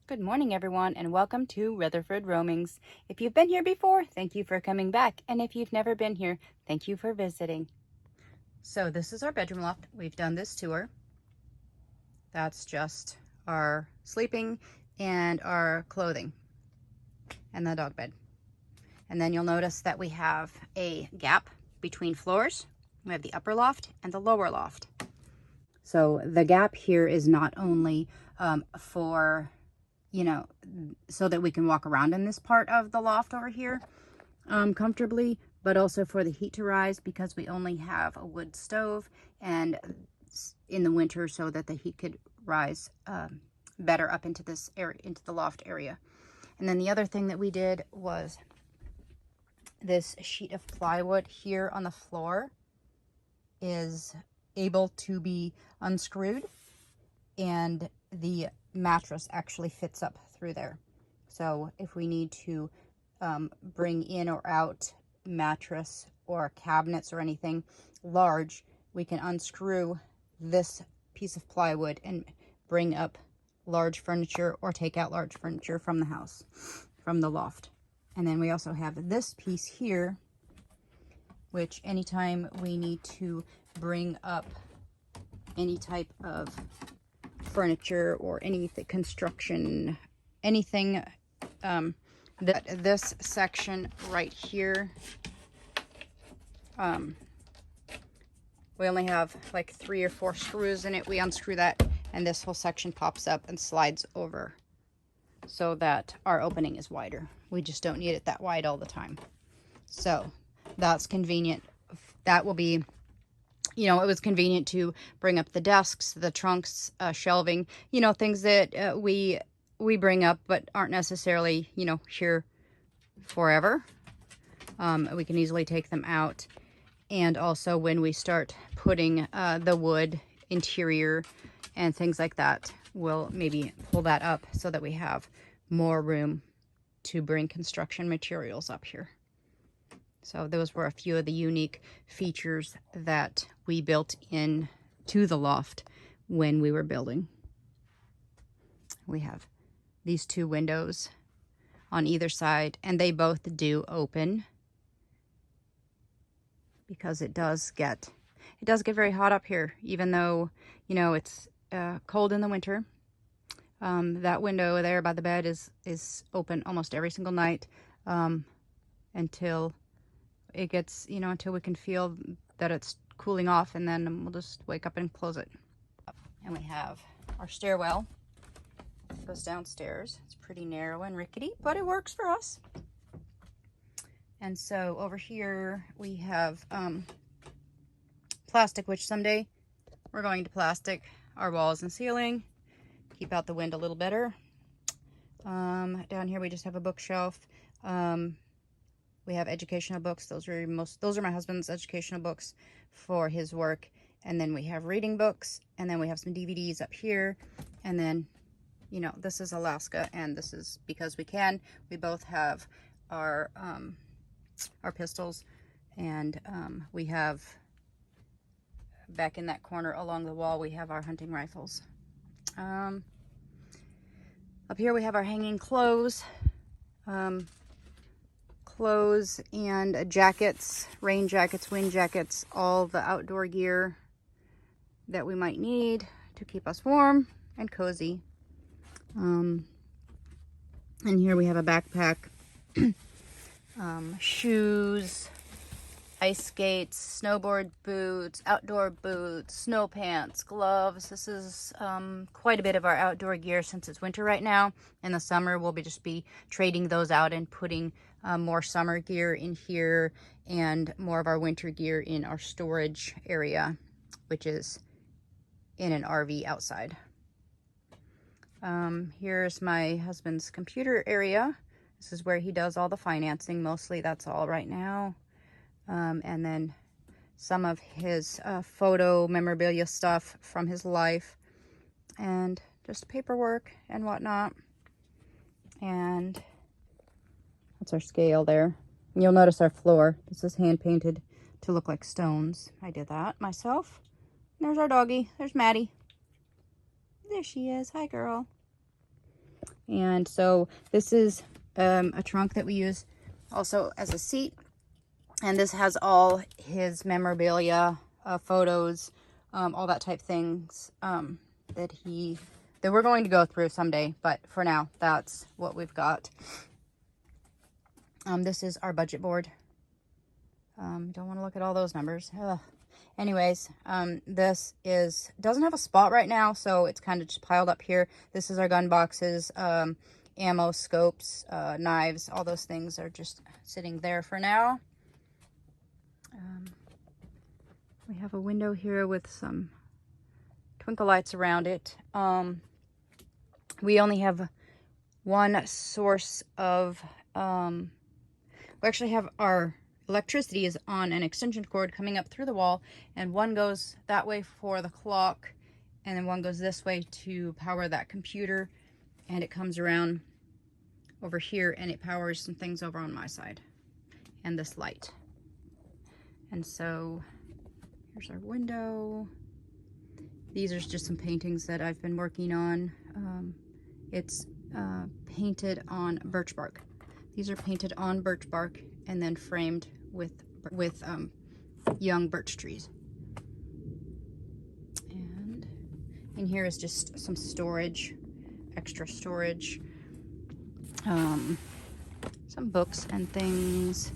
Good morning, everyone, and welcome to Rutherford Roamings. If you've been here before, thank you for coming back. And if you've never been here, thank you for visiting. So this is our bedroom loft. We've done this tour. That's just our sleeping and our clothing and the dog bed. And then you'll notice that we have a gap between floors. We have the upper loft and the lower loft. So the gap here is not only for, so that we can walk around in this part of the loft over here comfortably, but also for the heat to rise, because we only have a wood stove, and in the winter so that the heat could rise better up into this area, into the loft area. And then the other thing that we did was this sheet of plywood here on the floor is able to be unscrewed, and the mattress actually fits up through there. So if we need to bring in or out mattress or cabinets or anything large, we can unscrew this piece of plywood and bring up large furniture or take out large furniture from the house, from the loft. And then we also have this piece here, which anytime we need to bring up any type of furniture or any construction, anything, that this section right here, we only have like 3 or 4 screws in it. We unscrew that and this whole section pops up and slides over so that our opening is wider. We just don't need it that wide all the time. So that's convenient. That will be, it was convenient to bring up the desks, the trunks, shelving, things that we bring up but aren't necessarily, here forever. We can easily take them out. And also when we start putting the wood interior and things like that, we'll maybe pull that up so that we have more room to bring construction materials up here. So those were a few of the unique features that we built in to the loft when we were building. We have these 2 windows on either side, and they both do open because it does get very hot up here, even though, it's cold in the winter. That window there by the bed is open almost every single night until it gets, until we can feel that it's cooling off, and then we'll just wake up and close it. And we have our stairwell. It goes downstairs. It's pretty narrow and rickety, but it works for us. And so over here we have plastic, which someday we're going to plastic our walls and ceiling, keep out the wind a little better. Down here we just have a bookshelf. We have educational books. Those are my husband's educational books for his work. And then we have reading books, and then we have some DVDs up here. And then, this is Alaska, and this is because we can. We both have our pistols, and we have back in that corner along the wall, we have our hunting rifles. Up here we have our hanging clothes. Clothes and jackets, rain jackets, wind jackets, all the outdoor gear that we might need to keep us warm and cozy. And here we have a backpack, shoes, ice skates, snowboard boots, outdoor boots, snow pants, gloves. This is quite a bit of our outdoor gear since it's winter right now. In the summer, we'll just be trading those out and putting more summer gear in here and more of our winter gear in our storage area, which is in an RV outside. Here's my husband's computer area. This is where he does all the financing. Mostly that's all right now. And then some of his photo memorabilia stuff from his life, and just paperwork and whatnot. And that's our scale there. And you'll notice our floor. This is hand painted to look like stones. I did that myself. And there's our doggie. There's Maddie. There she is. Hi, girl. And so this is a trunk that we use also as a seat. And this has all his memorabilia, photos, all that type things that we're going to go through someday. But for now, that's what we've got. This is our budget board. Don't want to look at all those numbers. Ugh. Anyways, this doesn't have a spot right now, so it's kind of just piled up here. This is our gun boxes, ammo, scopes, knives, all those things are just sitting there for now. We have a window here with some twinkle lights around it. We only have one source of, we actually have our electricity is on an extension cord coming up through the wall, and one goes that way for the clock, and then one goes this way to power that computer, and it comes around over here and it powers some things over on my side and this light. And so here's our window. These are just some paintings that I've been working on. It's painted on birch bark. These are painted on birch bark and then framed with young birch trees. And in here is just some storage, extra storage, some books and things.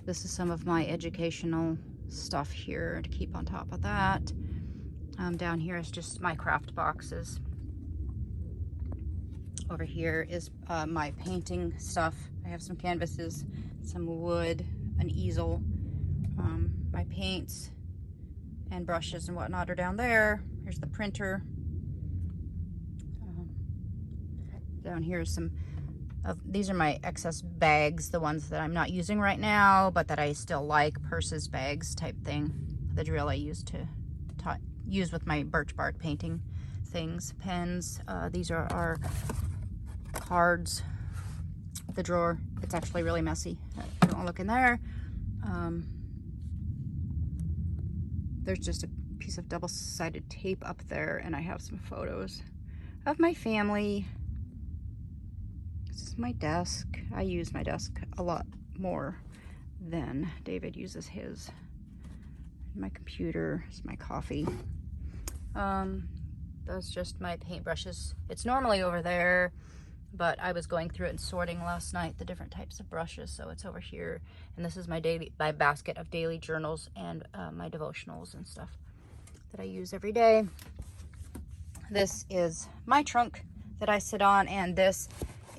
This is some of my educational stuff here to keep on top of that. Down here is just my craft boxes. Over here is my painting stuff. I have some canvases, some wood, an easel. My paints and brushes and whatnot are down there. Here's the printer. Down here is some of these are my excess bags, the ones that I'm not using right now, but that I still like, purses, bags type thing. The drill I used to use with my birch bark painting things, pens. These are our cards. The drawer, it's actually really messy. Don't look in there. There's just a piece of double-sided tape up there, and I have some photos of my family. This is my desk. I use my desk a lot more than David uses his. My computer is my coffee. Those just my paintbrushes. It's normally over there, but I was going through it and sorting last night the different types of brushes, so it's over here. And this is my basket of daily journals and my devotionals and stuff that I use every day. This is my trunk that I sit on, and this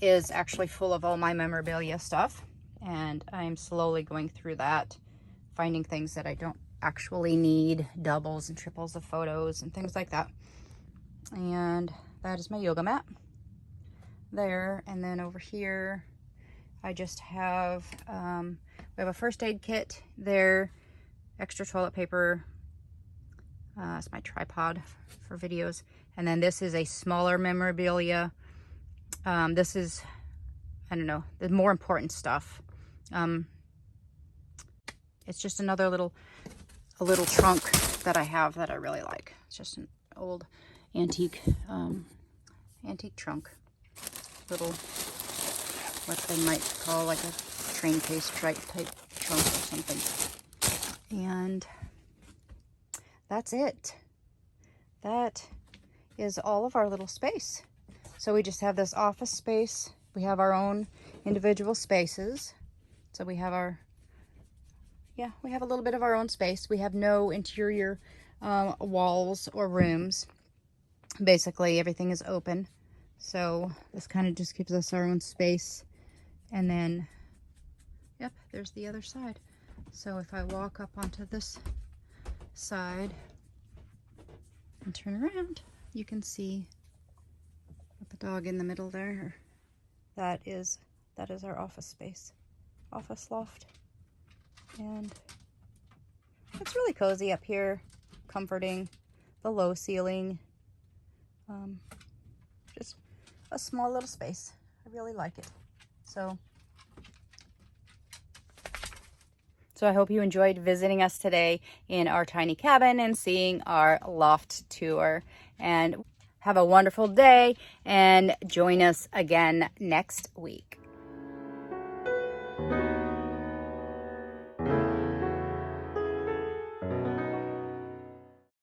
is actually full of all my memorabilia stuff. And I'm slowly going through that, finding things that I don't actually need, doubles and triples of photos and things like that. And that is my yoga mat there. And then over here I just have we have a first aid kit there, extra toilet paper. It's my tripod for videos. And then this is a smaller memorabilia. This is, I don't know, the more important stuff. It's just another little trunk that I have that I really like. It's just an old antique trunk. Little, what they might call like a train case type trunk or something. And that's it. That is all of our little space. So we just have this office space. We have our own individual spaces. So we have our, we have a little bit of our own space. We have no interior walls or rooms. Basically, everything is open. So this kind of just gives us our own space. And then, yep, there's the other side. So if I walk up onto this side and turn around, you can see the dog in the middle there. That is our office space, office loft. And it's really cozy up here, comforting, the low ceiling, just a small little space. I really like it. So I hope you enjoyed visiting us today in our tiny cabin and seeing our loft tour. And Have a wonderful day and join us again next week.